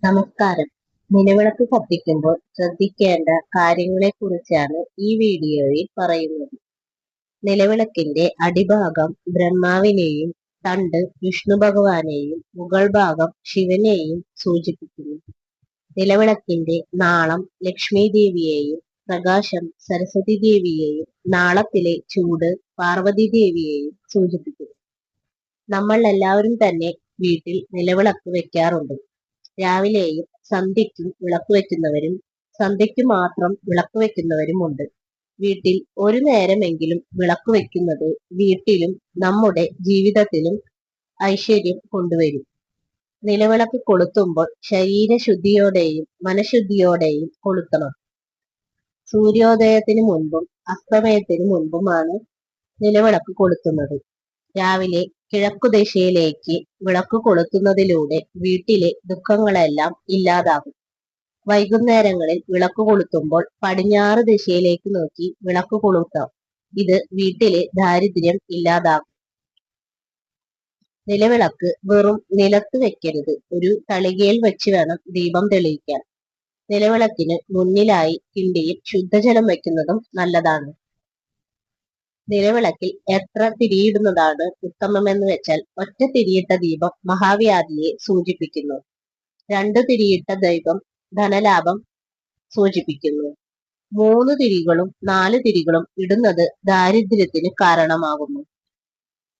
നമസ്കാരം. നിലവിളക്ക് കത്തിക്കുമ്പോൾ ശ്രദ്ധിക്കേണ്ട കാര്യങ്ങളെക്കുറിച്ചാണ് ഈ വീഡിയോയിൽ പറയുന്നത്. നിലവിളക്കിന്റെ അടിഭാഗം ബ്രഹ്മാവിനെയും തണ്ട് വിഷ്ണു ഭഗവാനെയും മുകൾ ഭാഗം ശിവനെയും സൂചിപ്പിക്കുന്നു. നിലവിളക്കിന്റെ നാളം ലക്ഷ്മി ദേവിയെയും പ്രകാശം സരസ്വതി ദേവിയെയും നാളത്തിലെ ചൂട് പാർവതി ദേവിയെയും സൂചിപ്പിക്കുന്നു. നമ്മൾ എല്ലാവരും തന്നെ വീട്ടിൽ നിലവിളക്ക് വെക്കാറുണ്ട്. രാവിലെയും സന്ധ്യയ്ക്കും വിളക്ക് വെക്കുന്നവരും സന്ധ്യയ്ക്ക് മാത്രം വിളക്ക് വെക്കുന്നവരുമുണ്ട്. വീട്ടിൽ ഒരു നേരമെങ്കിലും വിളക്ക് വെക്കുന്നത് വീട്ടിലും നമ്മുടെ ജീവിതത്തിലും ഐശ്വര്യം കൊണ്ടുവരും. നിലവിളക്ക് കൊളുത്തുമ്പോൾ ശരീരശുദ്ധിയോടെയും മനഃശുദ്ധിയോടെയും കൊളുത്തണം. സൂര്യോദയത്തിന് മുൻപും അസ്തമയത്തിന് മുൻപുമാണ് നിലവിളക്ക് കൊളുത്തുന്നത്. രാവിലെ കിഴക്കുദിശയിലേക്ക് വിളക്ക് കൊളുത്തുന്നതിലൂടെ വീട്ടിലെ ദുഃഖങ്ങളെല്ലാം ഇല്ലാതാകും. വൈകുന്നേരങ്ങളിൽ വിളക്ക് കൊളുത്തുമ്പോൾ പടിഞ്ഞാറ് ദിശയിലേക്ക് നോക്കി വിളക്ക് കൊളുത്താം. ഇത് വീട്ടിലെ ദാരിദ്ര്യം ഇല്ലാതാകും. നിലവിളക്ക് വെറും നിലത്ത് വെക്കരുത്. ഒരു തളികയിൽ വെച്ച് വേണം ദീപം തെളിയിക്കാൻ. നിലവിളക്കിന് മുന്നിലായി കിണ്ടിയിൽ ശുദ്ധജലം വെക്കുന്നതും നല്ലതാണ്. നിലവിളക്കിൽ എത്ര തിരിയിടുന്നതാണ് ഉത്തമമെന്ന് വെച്ചാൽ, ഒറ്റ തിരിയിട്ട ദീപം മഹാവ്യാധിയെ സൂചിപ്പിക്കുന്നു. 2 തിരിയിട്ട ദീപം ധനലാഭം സൂചിപ്പിക്കുന്നു. 3 തിരികളും 4 തിരികളും ഇടുന്നത് ദാരിദ്ര്യത്തിന് കാരണമാകുന്നു.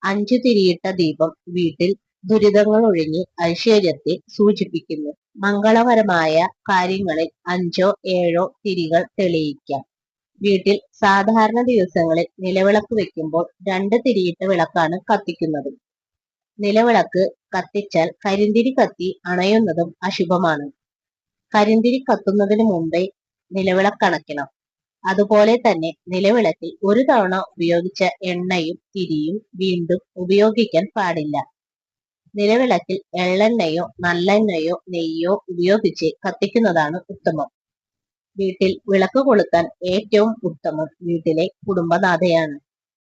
5 തിരിയിട്ട ദീപം വീട്ടിൽ ദുരിതങ്ങൾ ഒഴിഞ്ഞ് ഐശ്വര്യത്തെ സൂചിപ്പിക്കുന്നു. മംഗളകരമായ കാര്യങ്ങളിൽ 5ഓ 7ഓ തിരികൾ തെളിയിക്കാം. വീട്ടിൽ സാധാരണ ദിവസങ്ങളിൽ നിലവിളക്ക് വെക്കുമ്പോൾ 2 തിരിയിട്ട വിളക്കാണ് കത്തിക്കുന്നത്. നിലവിളക്ക് കത്തിച്ചാൽ കരിന്തിരി കത്തി അണയുന്നതും അശുഭമാണ്. കരിന്തിരി കത്തുന്നതിന് മുമ്പേ നിലവിളക്കണയ്ക്കണം. അതുപോലെ തന്നെ നിലവിളക്കിൽ ഒരു തവണ ഉപയോഗിച്ച എണ്ണയും തിരിയും വീണ്ടും ഉപയോഗിക്കാൻ പാടില്ല. നിലവിളക്കിൽ എള്ളെണ്ണയോ നല്ലെണ്ണയോ നെയ്യോ ഉപയോഗിച്ച് കത്തിക്കുന്നതാണ് ഉത്തമം. വീട്ടിൽ വിളക്ക് കൊളുത്താൻ ഏറ്റവും ഉത്തമം വീട്ടിലെ കുടുംബനാഥയാണ്.